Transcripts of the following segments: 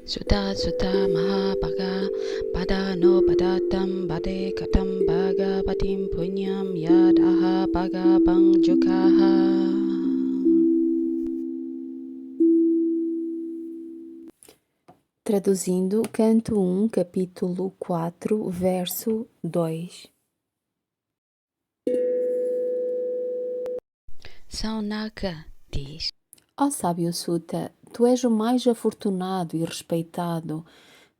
Sutta Sutta Mahabhaga Padano Padatam Bade Katam Bhagavatim Punyam Yadaha Bhagabang Jukaha. Traduzindo, canto 1, capítulo 4, verso 2. Saunaka diz: Ó sábio Sutta, tu és o mais afortunado e respeitado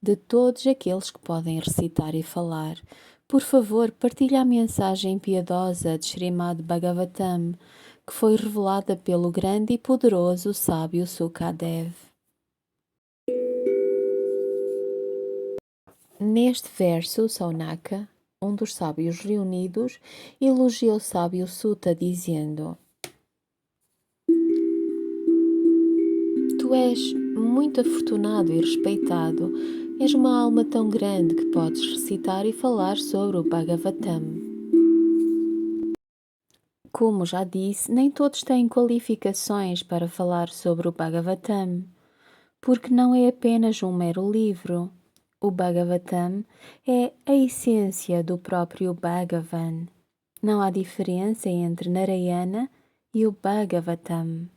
de todos aqueles que podem recitar e falar. Por favor, partilha a mensagem piedosa de Srimad Bhagavatam, que foi revelada pelo grande e poderoso sábio Sukadev. Neste verso, Saunaka, um dos sábios reunidos, elogia o sábio Sutta dizendo: Tu és muito afortunado e respeitado, és uma alma tão grande que podes recitar e falar sobre o Bhagavatam. Como já disse, nem todos têm qualificações para falar sobre o Bhagavatam, porque não é apenas um mero livro. O Bhagavatam é a essência do próprio Bhagavan. Não há diferença entre Narayana e o Bhagavatam.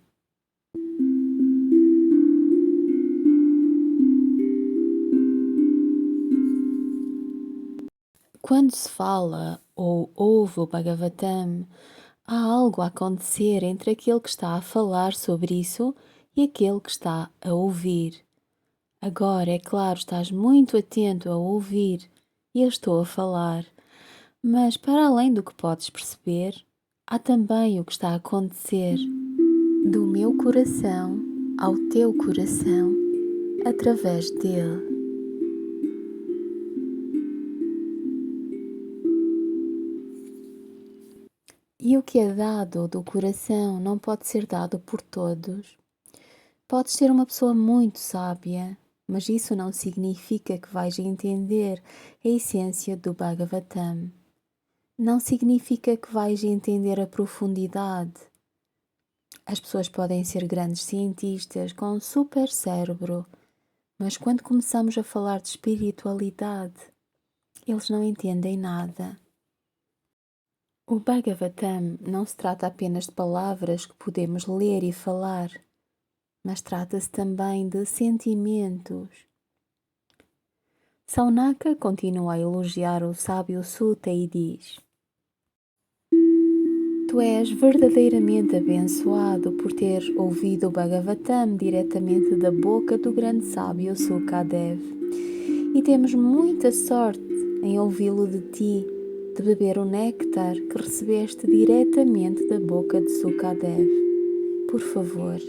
Quando se fala ou ouve o Bhagavatam, há algo a acontecer entre aquele que está a falar sobre isso e aquele que está a ouvir. Agora, é claro, estás muito atento a ouvir e eu estou a falar, mas para além do que podes perceber, há também o que está a acontecer do meu coração ao teu coração através dele. E o que é dado do coração não pode ser dado por todos. Podes ser uma pessoa muito sábia, mas isso não significa que vais entender a essência do Bhagavatam. Não significa que vais entender a profundidade. As pessoas podem ser grandes cientistas com um super cérebro, mas quando começamos a falar de espiritualidade, eles não entendem nada. O Bhagavatam não se trata apenas de palavras que podemos ler e falar, mas trata-se também de sentimentos. Saunaka continua a elogiar o sábio Sutta e diz: Tu és verdadeiramente abençoado por ter ouvido o Bhagavatam diretamente da boca do grande sábio Sukadev. E temos muita sorte em ouvi-lo de ti, de beber o néctar que recebeste diretamente da boca de Sukadev. Por favor,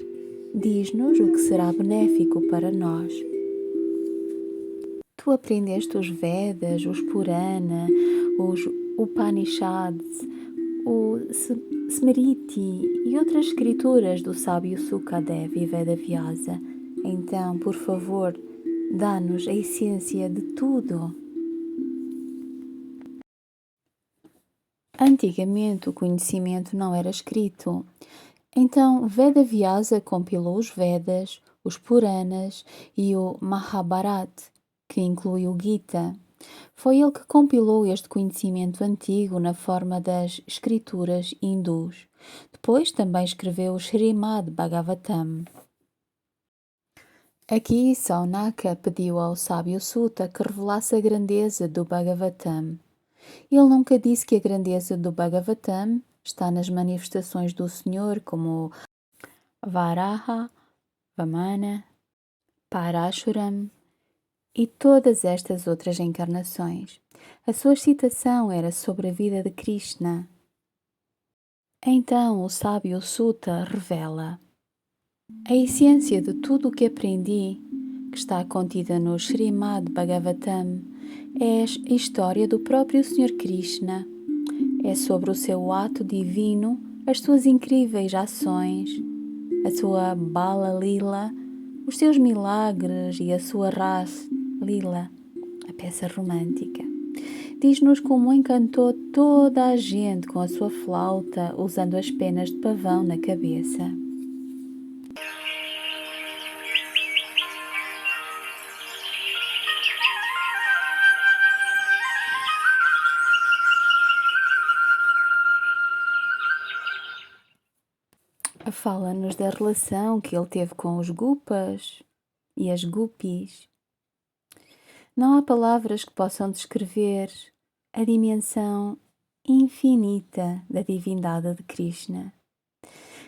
diz-nos o que será benéfico para nós. Tu aprendeste os Vedas, os Purana, os Upanishads, o Smriti e outras escrituras do sábio Sukadev e Vedavyasa. Então, por favor, dá-nos a essência de tudo. Antigamente o conhecimento não era escrito. Então Vedavyasa compilou os Vedas, os Puranas e o Mahabharata, que inclui o Gita. Foi ele que compilou este conhecimento antigo na forma das escrituras hindus. Depois também escreveu o Srimad Bhagavatam. Aqui Saunaka pediu ao sábio Sutta que revelasse a grandeza do Bhagavatam. Ele nunca disse que a grandeza do Bhagavatam está nas manifestações do Senhor como Varaha, Vamana, Parashuram e todas estas outras encarnações. A sua citação era sobre a vida de Krishna. Então o sábio Sutta revela: a essência de tudo o que aprendi, que está contida no Srimad Bhagavatam, é a história do próprio Senhor Krishna. É sobre o seu ato divino, as suas incríveis ações, a sua Bala Lila, os seus milagres e a sua Ras Lila, a peça romântica. Diz-nos como encantou toda a gente com a sua flauta, usando as penas de pavão na cabeça. fala-nos da relação que ele teve com os Gupas e as Gupis. Não há palavras que possam descrever a dimensão infinita da divindade de Krishna.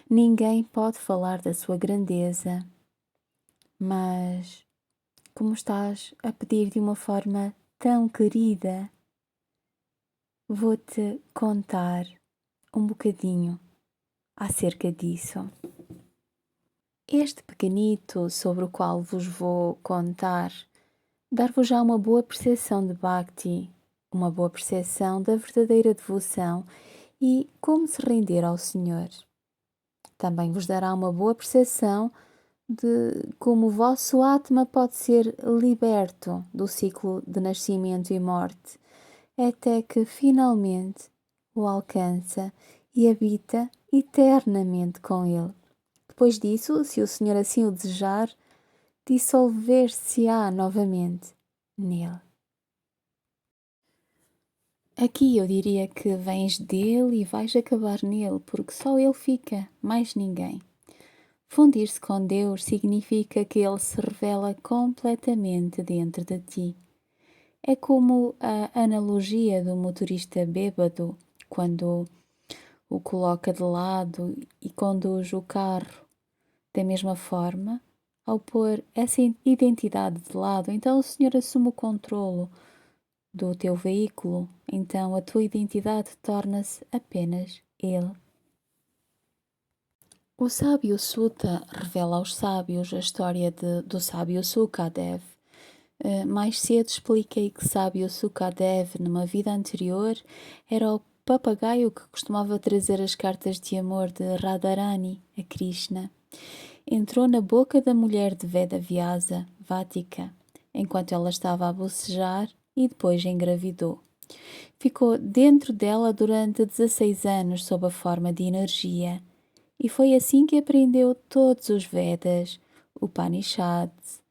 Ninguém pode falar da sua grandeza, mas como estás a pedir de uma forma tão querida, vou-te contar um bocadinho acerca disso. Este pequenito sobre o qual vos vou contar, dar-vos já uma boa percepção de Bhakti, uma boa percepção da verdadeira devoção e como se render ao Senhor. Também vos dará uma boa percepção de como o vosso Atma pode ser liberto do ciclo de nascimento e morte, até que finalmente o alcança e habita eternamente com ele. Depois disso, se o Senhor assim o desejar, dissolver-se-á novamente nele. Aqui eu diria que vens dele e vais acabar nele, porque só ele fica, mais ninguém. Fundir-se com Deus significa que ele se revela completamente dentro de ti. É como a analogia do motorista bêbado, quando o coloca de lado e conduz o carro. Da mesma forma, ao pôr essa identidade de lado, então o Senhor assume o controlo do teu veículo, então a tua identidade torna-se apenas Ele. O sábio Sutta revela aos sábios a história do sábio Sukadev. Mais cedo expliquei que sábio Sukadev, numa vida anterior, era o papagaio que costumava trazer as cartas de amor de Radharani a Krishna. Entrou na boca da mulher de Vedavyasa, Vatika, enquanto ela estava a bocejar e depois engravidou. Ficou dentro dela durante 16 anos sob a forma de energia e foi assim que aprendeu todos os Vedas, Upanishads,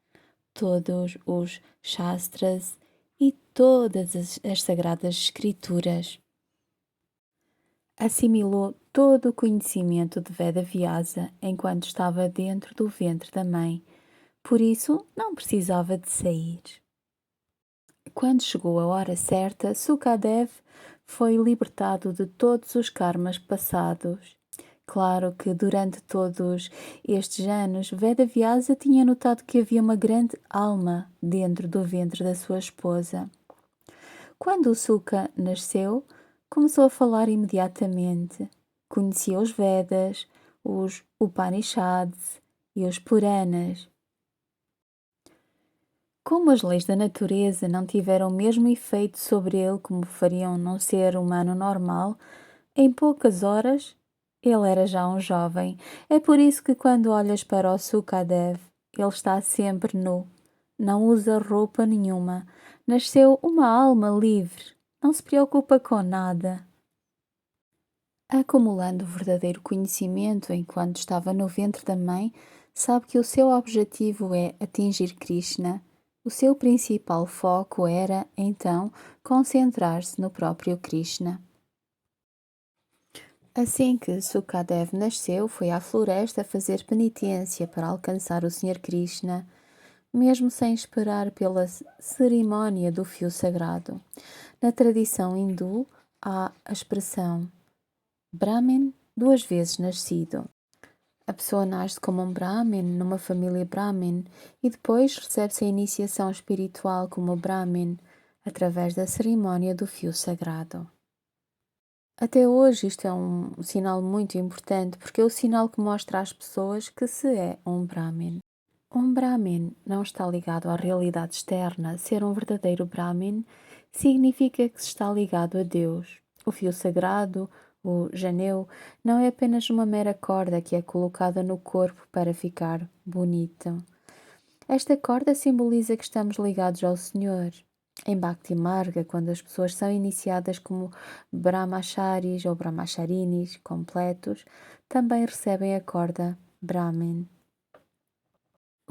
todos os Shastras e todas as sagradas escrituras. Assimilou todo o conhecimento de Vedavyasa enquanto estava dentro do ventre da mãe, por isso não precisava de sair. Quando chegou a hora certa, Sukadev foi libertado de todos os karmas passados. Claro que durante todos estes anos, Vedavyasa tinha notado que havia uma grande alma dentro do ventre da sua esposa. Quando o Suka nasceu, começou a falar imediatamente. Conhecia os Vedas, os Upanishads e os Puranas. Como as leis da natureza não tiveram o mesmo efeito sobre ele como fariam num ser humano normal, em poucas horas ele era já um jovem. É por isso que quando olhas para o Sukadev, ele está sempre nu, não usa roupa nenhuma. Nasceu uma alma livre, não se preocupa com nada. Acumulando o verdadeiro conhecimento enquanto estava no ventre da mãe, sabe que o seu objetivo é atingir Krishna. O seu principal foco era, então, concentrar-se no próprio Krishna. Assim que Sukadev nasceu, foi à floresta fazer penitência para alcançar o Senhor Krishna, mesmo sem esperar pela cerimónia do fio sagrado. Na tradição hindu, há a expressão Brahmin 2 vezes nascido. A pessoa nasce como um Brahmin numa família Brahmin e depois recebe-se a iniciação espiritual como Brahmin através da cerimónia do fio sagrado. Até hoje isto é um sinal muito importante porque é o sinal que mostra às pessoas que se é um Brahmin. Um Brahmin não está ligado à realidade externa. Ser um verdadeiro Brahmin significa que se está ligado a Deus. O fio sagrado, o janeu, não é apenas uma mera corda que é colocada no corpo para ficar bonito. Esta corda simboliza que estamos ligados ao Senhor. Em Bhakti Marga, quando as pessoas são iniciadas como Brahmacharis ou Brahmacharinis completos, também recebem a corda Brahmin.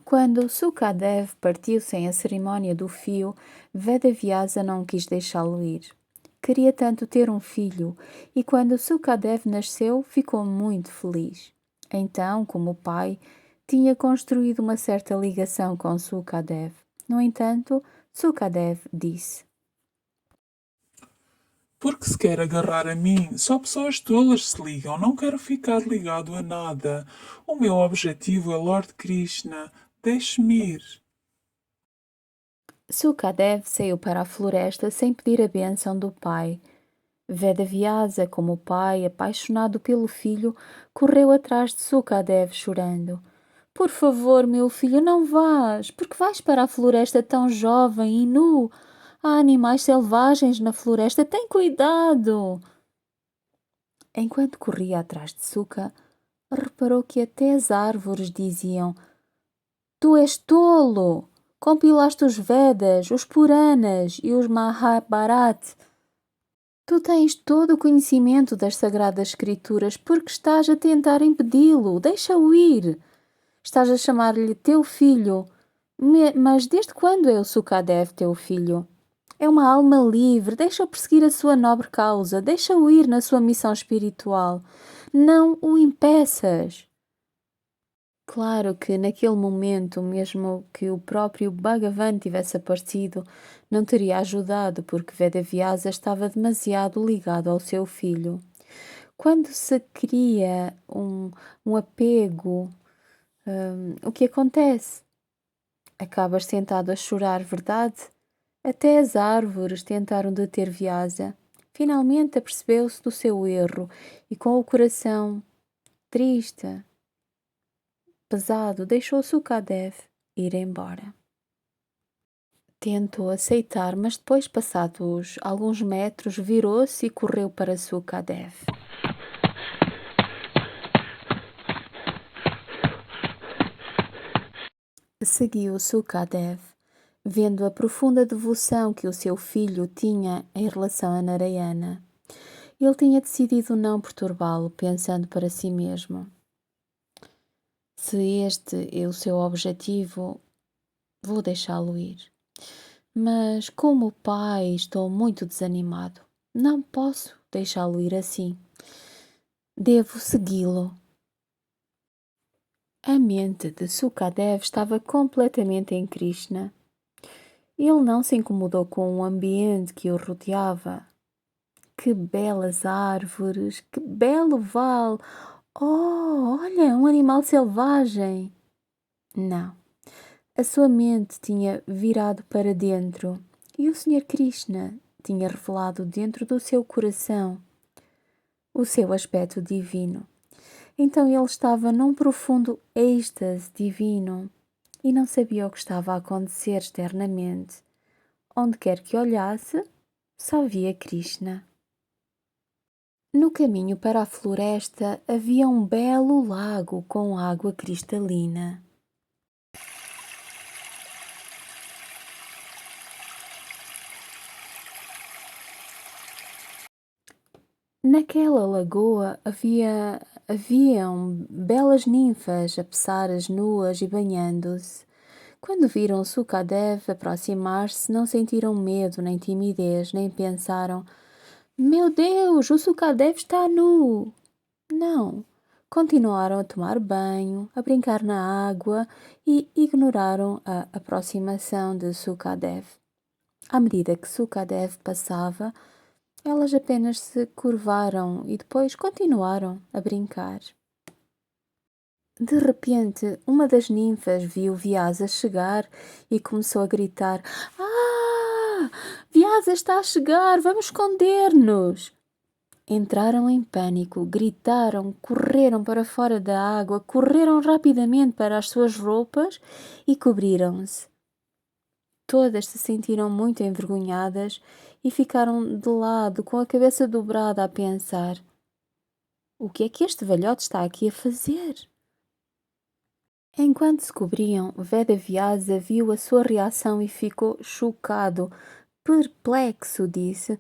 Quando Sukadev partiu sem a cerimónia do fio, Vedavyasa não quis deixá-lo ir. Queria tanto ter um filho e quando Sukadev nasceu ficou muito feliz. Então, como o pai, tinha construído uma certa ligação com Sukadev. No entanto, Sukadev disse: Porque se quer agarrar a mim, só pessoas tolas se ligam. Não quero ficar ligado a nada. O meu objetivo é Lord Krishna. Deixe-me ir. Sukadev saiu para a floresta sem pedir a bênção do pai. Vedavyasa, como o pai, apaixonado pelo filho, correu atrás de Sukadev chorando. Por favor, meu filho, não vás, porque vais para a floresta tão jovem e nu. Há animais selvagens na floresta, tem cuidado. Enquanto corria atrás de Suka, reparou que até as árvores diziam: Tu és tolo! Compilaste os Vedas, os Puranas e os Mahabharat. Tu tens todo o conhecimento das Sagradas Escrituras porque estás a tentar impedi-lo. Deixa-o ir. Estás a chamar-lhe teu filho. Mas desde quando é o Sukadev teu filho? É uma alma livre. Deixa-o perseguir a sua nobre causa. Deixa-o ir na sua missão espiritual. Não o impeças. Claro que naquele momento, mesmo que o próprio Bhagavan tivesse aparecido, não teria ajudado porque Vedavyasa estava demasiado ligado ao seu filho. Quando se cria um apego, o que acontece? Acabas sentado a chorar, verdade? Até as árvores tentaram deter Vyasa. Finalmente apercebeu-se do seu erro e, com o coração triste, pesado, deixou Sukadev ir embora. Tentou aceitar, mas depois, passados alguns metros, virou-se e correu para Sukadev. Seguiu Sukadev, vendo a profunda devoção que o seu filho tinha em relação a Narayana. Ele tinha decidido não perturbá-lo, pensando para si mesmo: se este é o seu objetivo, vou deixá-lo ir. Mas, como pai, estou muito desanimado. Não posso deixá-lo ir assim. Devo segui-lo. A mente de Sukadev estava completamente em Krishna. Ele não se incomodou com o ambiente que o rodeava. Que belas árvores, que belo vale! Oh, olha, um animal selvagem! Não. A sua mente tinha virado para dentro e o Senhor Krishna tinha revelado dentro do seu coração o seu aspecto divino. Então ele estava num profundo êxtase divino e não sabia o que estava a acontecer externamente. Onde quer que olhasse, só via Krishna. No caminho para a floresta havia um belo lago com água cristalina. Naquela lagoa haviam belas ninfas a peçar as nuas e banhando-se. Quando viram Sukadev aproximar-se, não sentiram medo, nem timidez, nem pensaram: Meu Deus, o Sukadev está nu! Não. Continuaram a tomar banho, a brincar na água e ignoraram a aproximação de Sukadev. À medida que Sukadev passava, elas apenas se curvaram e depois continuaram a brincar. De repente, uma das ninfas viu Vyasa chegar e começou a gritar: Ah! Vyasa está a chegar! Vamos esconder-nos! Entraram em pânico, gritaram, correram para fora da água, correram rapidamente para as suas roupas e cobriram-se. Todas se sentiram muito envergonhadas e ficaram de lado, com a cabeça dobrada, a pensar: o que é que este velhote está aqui a fazer? Enquanto se cobriam, Vedavyasa viu a sua reação e ficou chocado. Perplexo, disse: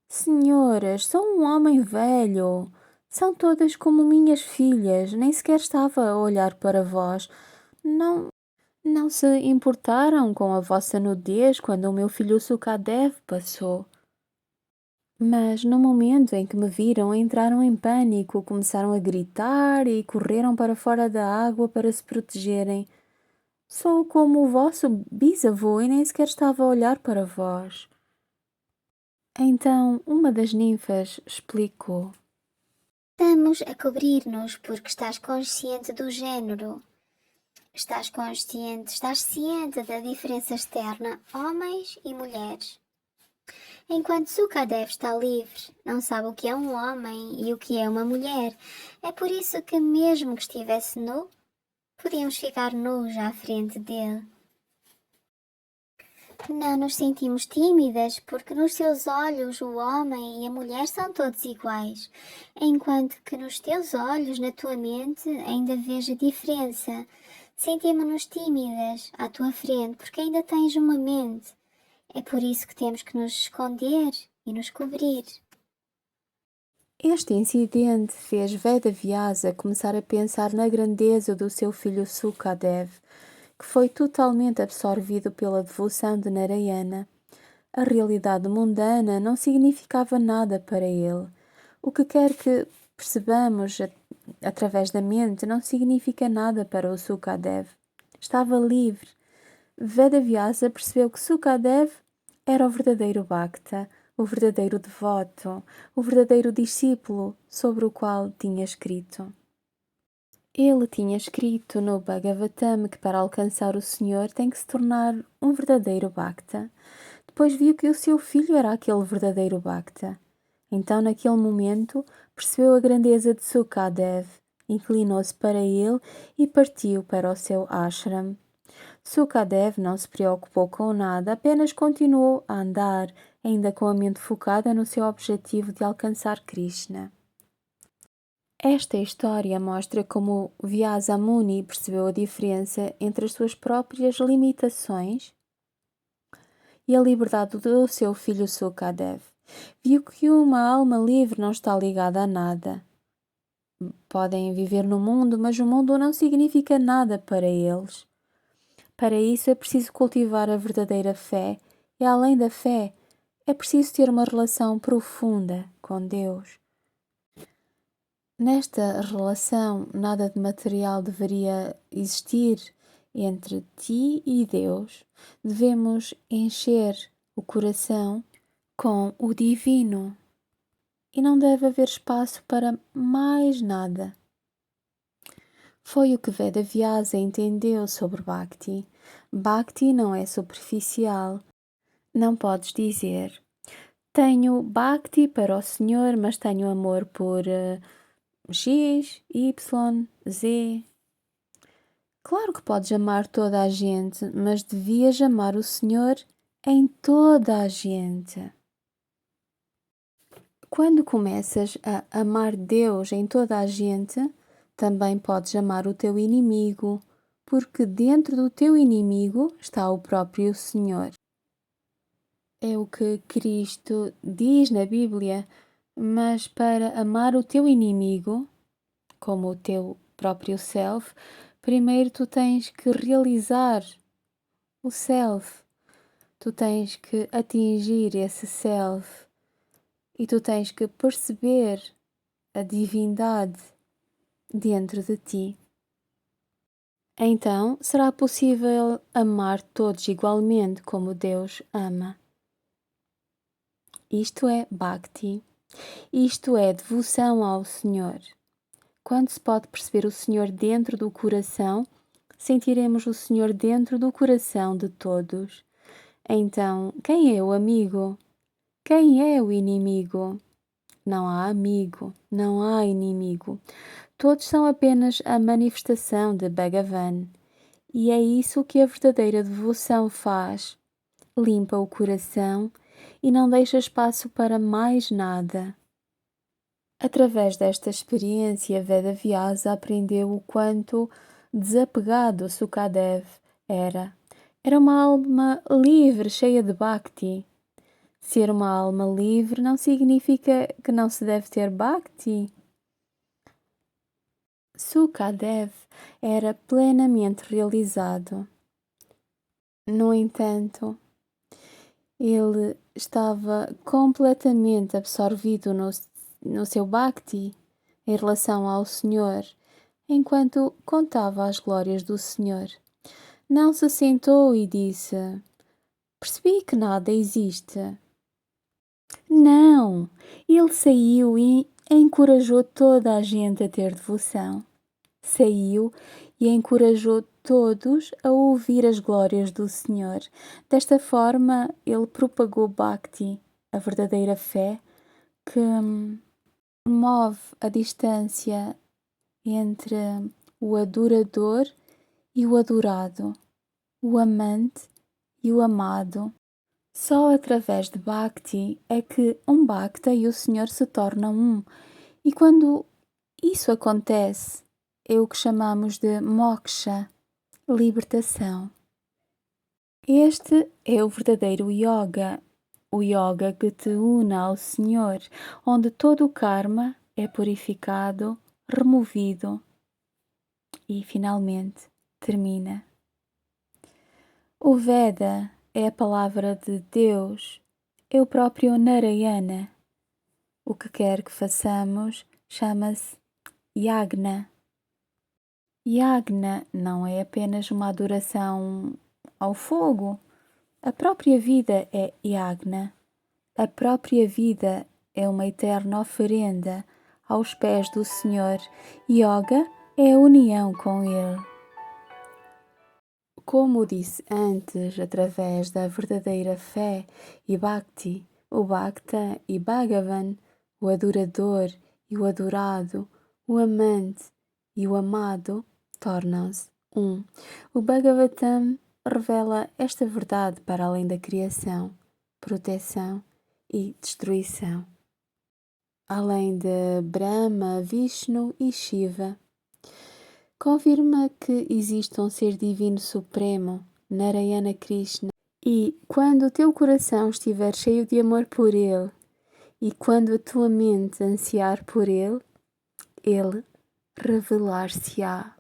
Senhoras, sou um homem velho. São todas como minhas filhas. Nem sequer estava a olhar para vós. Não se importaram com a vossa nudez quando o meu filho Sukadev passou. Mas no momento em que me viram, entraram em pânico, começaram a gritar e correram para fora da água para se protegerem. Sou como o vosso bisavô e nem sequer estava a olhar para vós. Então uma das ninfas explicou. Estamos a cobrir-nos porque estás consciente do género. Estás ciente da diferença externa, homens e mulheres. Enquanto Sukadev está livre, não sabe o que é um homem e o que é uma mulher. É por isso que, mesmo que estivesse nu, podíamos ficar nus à frente dele. Não nos sentimos tímidas porque nos seus olhos o homem e a mulher são todos iguais, enquanto que nos teus olhos, na tua mente, ainda vejo a diferença. Sentimos-nos tímidas à tua frente porque ainda tens uma mente. É por isso que temos que nos esconder e nos cobrir. Este incidente fez Vedavyasa começar a pensar na grandeza do seu filho Sukadev, que foi totalmente absorvido pela devoção de Narayana. A realidade mundana não significava nada para ele. O que quer que percebamos através da mente não significa nada para o Sukadev. Estava livre. Vedavyasa percebeu que Sukadev era o verdadeiro Bhakta, o verdadeiro devoto, o verdadeiro discípulo sobre o qual tinha escrito. Ele tinha escrito no Bhagavatam que para alcançar o Senhor tem que se tornar um verdadeiro Bhakta. Depois viu que o seu filho era aquele verdadeiro Bhakta. Então, naquele momento, percebeu a grandeza de Sukadev, inclinou-se para ele e partiu para o seu ashram. Sukadev não se preocupou com nada, apenas continuou a andar, ainda com a mente focada no seu objetivo de alcançar Krishna. Esta história mostra como Vyasa Muni percebeu a diferença entre as suas próprias limitações e a liberdade do seu filho Sukadev. Viu que uma alma livre não está ligada a nada. Podem viver no mundo, mas o mundo não significa nada para eles. Para isso é preciso cultivar a verdadeira fé e, além da fé, é preciso ter uma relação profunda com Deus. Nesta relação, nada de material deveria existir entre ti e Deus. Devemos encher o coração com o divino e não deve haver espaço para mais nada. Foi o que Vedavyasa entendeu sobre Bhakti. Bhakti não é superficial. Não podes dizer, tenho Bhakti para o Senhor, mas tenho amor por X, Y, Z. Claro que podes amar toda a gente, mas devias amar o Senhor em toda a gente. Quando começas a amar Deus em toda a gente, também podes amar o teu inimigo, porque dentro do teu inimigo está o próprio Senhor. É o que Cristo diz na Bíblia, mas para amar o teu inimigo, como o teu próprio self, primeiro tu tens que realizar o self. Tu tens que atingir esse self e tu tens que perceber a divindade dentro de ti. Então será possível amar todos igualmente como Deus ama. Isto é Bhakti. Isto é devoção ao Senhor. Quando se pode perceber o Senhor dentro do coração, sentiremos o Senhor dentro do coração de todos. Então, quem é o amigo? Quem é o inimigo? Não há amigo, não há inimigo. Todos são apenas a manifestação de Bhagavan. E é isso que a verdadeira devoção faz. Limpa o coração e não deixa espaço para mais nada. Através desta experiência, Vedavyasa aprendeu o quanto desapegado Sukadev era. Era uma alma livre, cheia de Bhakti. Ser uma alma livre não significa que não se deve ter Bhakti. Sukadev era plenamente realizado. No entanto, ele estava completamente absorvido no seu Bhakti em relação ao Senhor, enquanto contava as glórias do Senhor. Não se sentou e disse: percebi que nada existe. Não, ele saiu e encorajou toda a gente a ter devoção. Saiu e encorajou todos a ouvir as glórias do Senhor. Desta forma, ele propagou Bhakti, a verdadeira fé, que promove a distância entre o adorador e o adorado, o amante e o amado. Só através de Bhakti é que um Bhakta e o Senhor se tornam um. E quando isso acontece, é o que chamamos de moksha, libertação. Este é o verdadeiro yoga, o yoga que te une ao Senhor, onde todo o karma é purificado, removido e finalmente termina. O Veda é a palavra de Deus, é o próprio Narayana. O que quer que façamos chama-se Yagna. Yagna não é apenas uma adoração ao fogo. A própria vida é Yagna. A própria vida é uma eterna oferenda aos pés do Senhor. Yoga é a união com Ele. Como disse antes, através da verdadeira fé e Bhakti, o Bhakta e Bhagavan, o adorador e o adorado, o amante e o amado, tornam-se um. O Bhagavatam revela esta verdade para além da criação, proteção e destruição. Além de Brahma, Vishnu e Shiva, confirma que existe um ser divino supremo, Narayana Krishna, e quando o teu coração estiver cheio de amor por Ele e quando a tua mente ansiar por Ele revelar-se-á.